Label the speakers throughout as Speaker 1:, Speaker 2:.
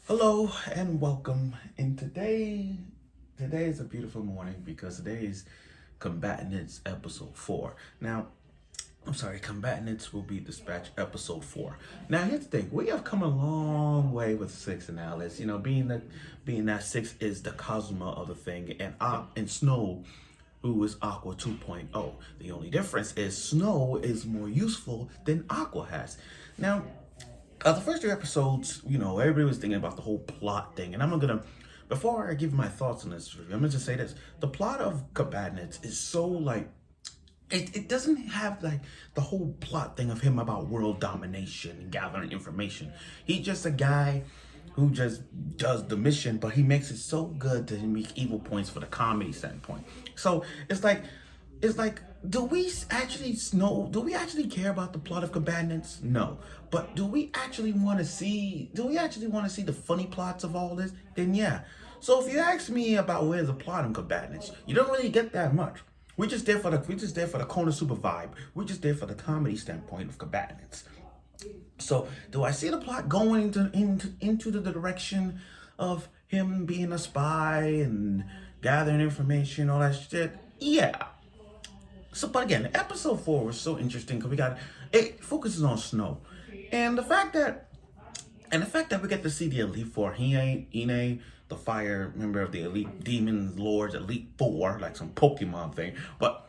Speaker 1: Hello and welcome. And today is a beautiful morning because today is Combatants episode 4. Now, I'm sorry, Combatants will be dispatched episode 4. Now, here's the thing: we have come a long way with Six and Alice. Being that Six is the Cosmo of the thing, and Snow, who is Aqua 2.0. The only difference is Snow is more useful than Aqua has. Now, the first 3 episodes, everybody was thinking about the whole plot thing, and before I give my thoughts on this review, I'm gonna just say this: the plot of Combatants is so like, it doesn't have like the whole plot thing of him about world domination and gathering information. He's just a guy who just does the mission, but he makes it so good to make evil points for the comedy standpoint. So it's like, do we actually know? Do we actually care about the plot of Combatants? No. But do we actually want to see? Do we actually want to see the funny plots of all this? Then yeah. So if you ask me about where's the plot in Combatants, you don't really get that much. We're just there for the corner super vibe. We're just there for the comedy standpoint of Combatants. So, do I see the plot going into the direction of him being a spy and gathering information, all that shit? Yeah. So, but again, episode 4 was so interesting because it focuses on Snow, and the fact that we get to see the Elite Four, Heine, the fire member of the Elite Demon Lords, Elite Four, like some Pokemon thing, but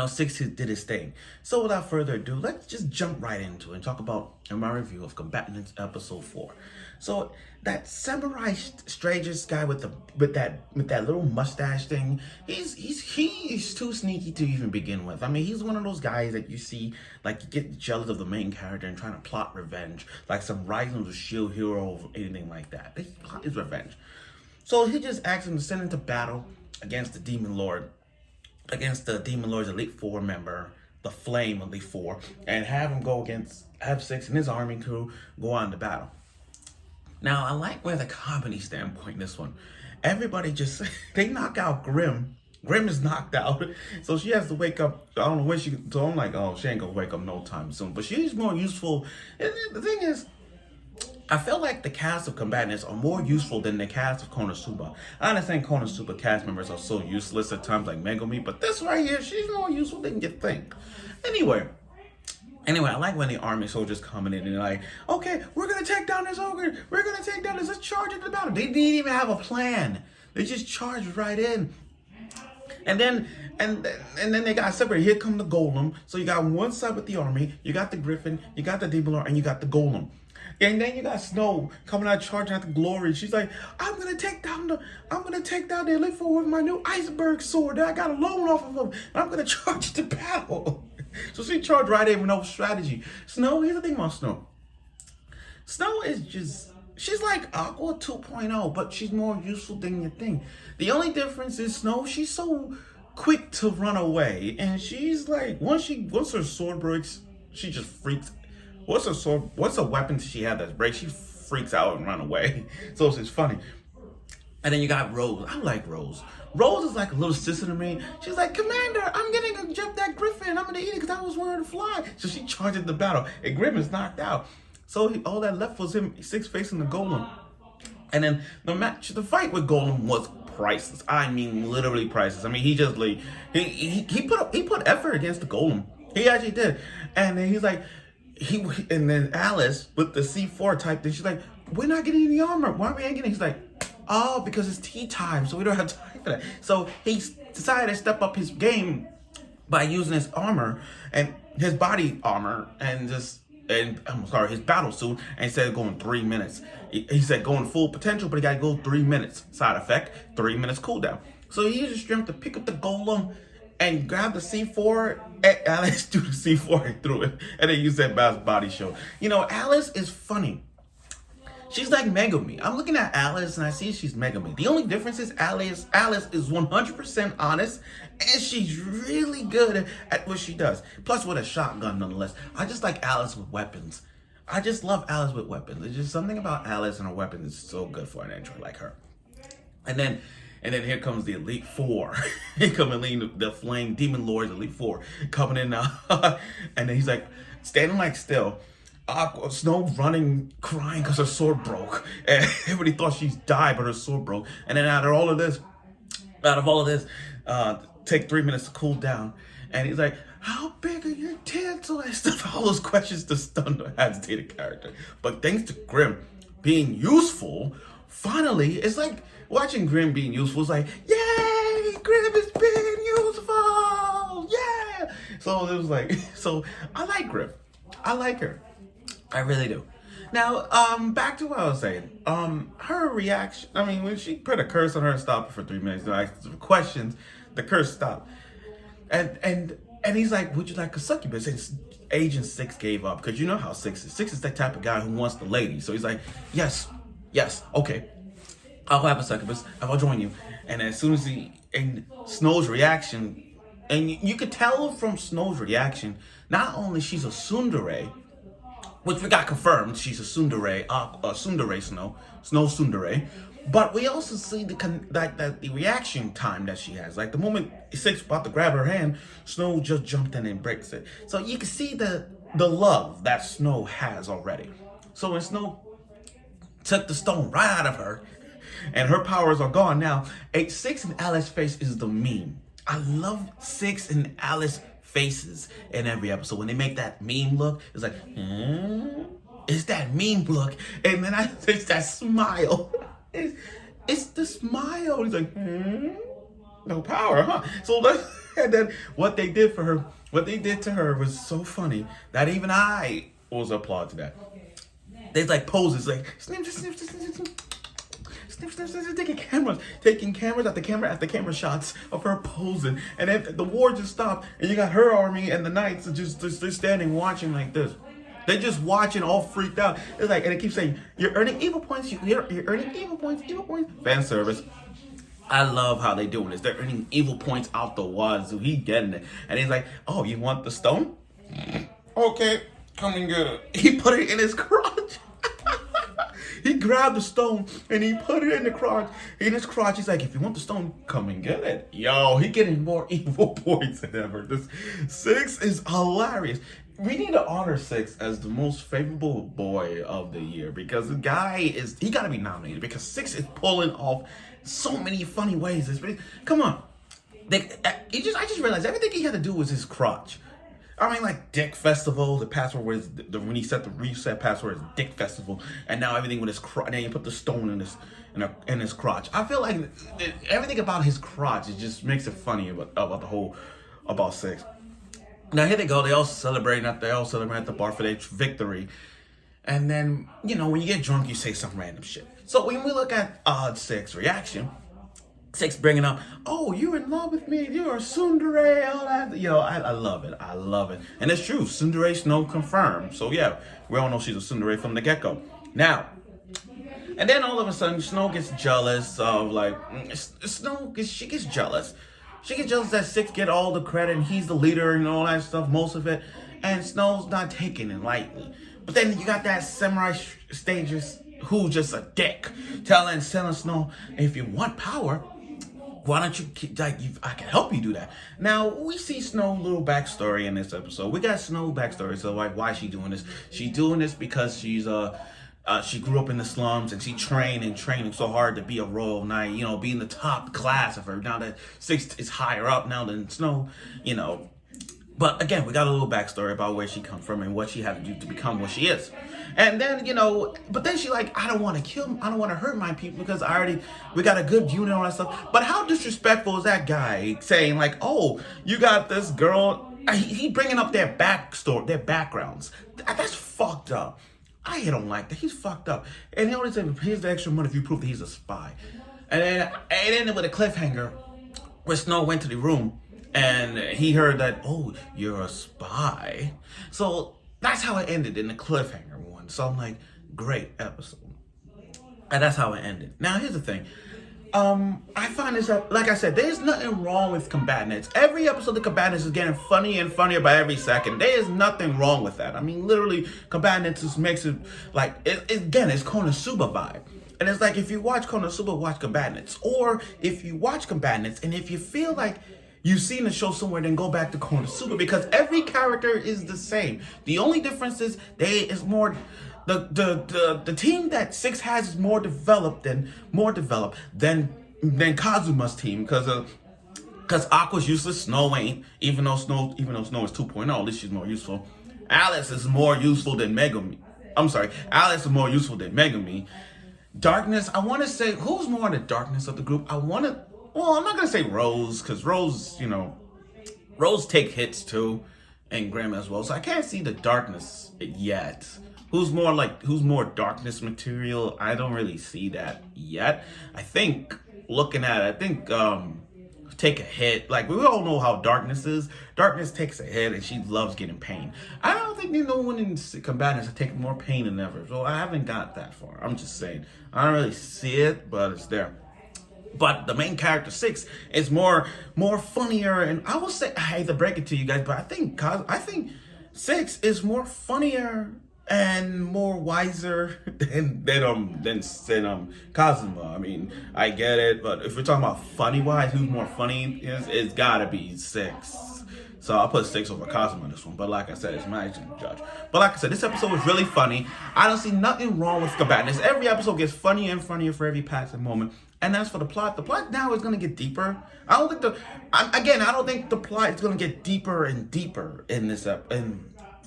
Speaker 1: Six did his thing. So without further ado, let's just jump right into it and talk about my review of Combatants episode 4. So that samurai Strategist guy with that little mustache thing, he's too sneaky to even begin with. I mean, he's one of those guys that you see, like, you get jealous of the main character and trying to plot revenge, like some Rising of the Shield hero or anything like that. He plot his revenge. So he just asks him to send him to battle against the Demon Lord's Elite Four member, the Flame Elite Four, and have Six and his army crew go on to battle. Now, I like where the comedy standpoint in this one. Everybody just, they knock out Grimm. Grimm is knocked out, so she has to wake up. I don't know when so I'm like, oh, she ain't gonna wake up no time soon. But she's more useful. And the thing is, I feel like the cast of Combatants are more useful than the cast of Konosuba. I understand Konosuba cast members are so useless at times, like Megumi, but this right here, she's more useful than you think. Anyway, I like when the army soldiers coming in and they're like, okay, we're gonna take down this ogre. We're gonna take down this. Let's charge into the battle. They didn't even have a plan. They just charged right in. And then they got separated. Here come the golem. So you got one side with the army, you got the griffin, you got the demon lord, and you got the golem. And then you got Snow coming out charging at the glory. She's like, I'm gonna take down the Elite Four with my new iceberg sword that I got a loan off of them. And I'm gonna charge the battle. So she charged right in with no strategy. Snow, here's the thing about Snow. Snow is just, she's like Aqua 2.0, but she's more useful than you think. The only difference is Snow, she's so quick to run away. And she's like, once her sword breaks, she just freaks. What's a weapon she had that breaks? She freaks out and run away. So it's just funny. And then you got Rose. I like Rose. Rose is like a little sister to me. She's like, Commander, I'm gonna jump that griffin. I'm gonna eat it because I was wanting to fly. So she charges the battle. And Grimm is knocked out. So all that left was him, Six facing the golem. And then the fight with Golem was priceless. I mean, literally priceless. I mean, he just like he put effort against the Golem. He actually did. And then he's like, and then Alice with the C4 type thing, she's like, we're not getting any armor. Why are we ain't getting? He's like, oh, because it's tea time, so we don't have time for that. So he decided to step up his game by using his armor and his body armor and I'm sorry, his battle suit, and instead of going 3 minutes. He said going full potential, but he gotta go 3 minutes. Side effect, 3 minutes cooldown. So he used his strength to pick up the golem and grab the C4. Alice threw the C4 and threw it, and then used that body show. Alice is funny. She's like Megumi. I'm looking at Alice and I see she's Megumi. The only difference is Alice is 100% honest, and she's really good at what she does. Plus with a shotgun nonetheless. I just like Alice with weapons. I just love Alice with weapons. There's just something about Alice and her weapons that's so good for an entry like her. And then here comes the Elite Four. Here come the Flame Demon Lords Elite Four coming in now. And then he's like standing like still. Aqua, Snow running, crying because her sword broke. And everybody thought she's died, but her sword broke. And then out of all of this, take 3 minutes to cool down. And he's like, how big are your tits? All that stuff. All those questions to stun the agitated character. But thanks to Grimm being useful, finally, it's like watching Grimm being useful. It's like, yay, Grimm is being useful. Yeah. So it was like, so I like Grimm. I like her. I really do. Now, back to what I was saying. Her reaction, I mean, when she put a curse on her and stopped her for 3 minutes, to ask questions, the curse stopped. And he's like, would you like a succubus? And Agent 6 gave up, because you know how 6 is. 6 is that type of guy who wants the lady. So he's like, yes, okay. I'll have a succubus. I'll join you. And as soon as and Snow's reaction, and you could tell from Snow's reaction, not only she's a tsundere, which we got confirmed, she's a tsundere, tsundere Snow tsundere. But we also see the reaction time that she has. Like the moment 6 about to grab her hand, Snow just jumped in and breaks it. So you can see the love that Snow has already. So when Snow took the stone right out of her, and her powers are gone now, 6 and Alice's face is the meme. I love 6 and Alice faces in every episode. When they make that meme look, it's like, it's that meme look. And then it's that smile. It's the smile. He's like, no power, huh? So and then what they did to her was so funny that even I was applaud to that. They like poses, like snip, snip, snip, snip, snip. Taking cameras after camera shots of her posing, and then the war just stopped, and you got her army and the knights just standing watching like this. They're just watching, all freaked out. It's like, and it keeps saying, "You're earning evil points. You're earning evil points. Evil points." Fan service. I love how they doing this. They're earning evil points out the wazoo. He getting it, and he's like, "Oh, you want the stone? Okay, come and get it." He put it in his crotch. He grabbed the stone and he put it in his crotch. He's like, if you want the stone, come and get it. Yo, he getting more evil points than ever. This 6 is hilarious. We need to honor 6 as the most favorable boy of the year, because the guy he gotta be nominated, because 6 is pulling off so many funny ways. Come on. I just realized everything he had to do was his crotch. I mean, like Dick Festival, the password was when he set the reset password is Dick Festival, and now everything with his crotch. And then you put the stone in his crotch. I feel like everything about his crotch, it just makes it funny about 6. Now here they go. They all celebrate at the bar for their victory, and then when you get drunk, you say some random shit. So when we look at 6 reaction. 6 bringing up, oh, you're in love with me, you're a tsundere, all that. I love it. I love it. And it's true. Tsundere Snow confirmed. So yeah, we all know she's a tsundere from the get-go. Now, and then all of a sudden, Snow gets jealous of she gets jealous. She gets jealous that 6 get all the credit and he's the leader and all that stuff, most of it. And Snow's not taking it lightly. But then you got that samurai Strategist who's just a dick, telling Snow, if you want power, why don't you I can help you do that. Now, we see Snow's little backstory in this episode. We got Snow's backstory, so like, why is she doing this? She's doing this because she's she grew up in the slums, and she training so hard to be a royal knight, be in the top class of her. Now that 6 is higher up now than Snow, But again, we got a little backstory about where she comes from and what she had to do to become what she is. And then, but then she like, I don't want to hurt my people because we got a good unit and all that stuff. But how disrespectful is that guy saying like, oh, you got this girl. He bringing up their backstory, their backgrounds. That's fucked up. I don't like that. He's fucked up. And he only said, here's the extra money if you prove that he's a spy. And then with a cliffhanger, where Snow went to the room, and he heard that, oh, you're a spy. So that's how it ended in the cliffhanger one. So I'm like, great episode. And that's how it ended. Now, here's the thing. I find this up, like I said, there's nothing wrong with Combatants. Every episode of Combatants is getting funnier and funnier by every second. There is nothing wrong with that. I mean, literally, Combatants just makes it like, again, it's Konosuba vibe. And it's like, if you watch Konosuba, watch Combatants. Or if you watch Combatants, and if you feel like you've seen the show somewhere, then go back to Konosuba because every character is the same. The only difference is the team that Six has is more developed than Kazuma's team because Aqua's useless, Snow ain't. Even though Snow is 2.0, at least she's more useful. Alice is more useful than Megumi. I'm sorry, Alice is more useful than Megumi. Darkness, I want to say, who's more the darkness of the group? I'm not going to say Rose, because Rose, Rose take hits too, and Grimm as well. So I can't see the darkness yet. Who's more darkness material? I don't really see that yet. I think, looking at it, take a hit. Like, we all know how darkness is. Darkness takes a hit and she loves getting pain. I don't think no one in Combatants has taken more pain than ever. So I haven't got that far. I'm just saying. I don't really see it, but it's there. But the main character, Six, is more funnier, and I will say, I hate to break it to you guys, but I think Six is more funnier and more wiser than Kazuma. I mean, I get it, but if we're talking about funny wise, who's more funny it's gotta be Six. So I'll put Six over Kazuma on this one. But like I said, it's my judge. But like I said, this episode was really funny. I don't see nothing wrong with Combatants. Every episode gets funnier and funnier for every passing moment. And as for the plot now is going to get deeper. I don't think the plot is going to get deeper and deeper in this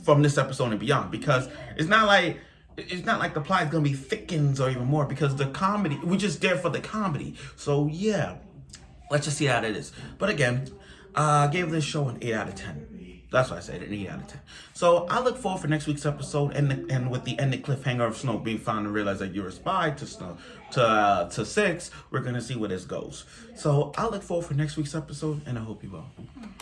Speaker 1: from this episode and beyond, because it's not like the plot is going to be thickens or even more, because the comedy, we're just there for the comedy. So yeah, let's just see how it is. But again, I gave this show an 8 out of 10. That's why I said an 8 out of 10. So I look forward for next week's episode, and with the ending cliffhanger of Snow being found and realize that you're a spy to Six, we're gonna see where this goes. So I look forward for next week's episode, and I hope you will.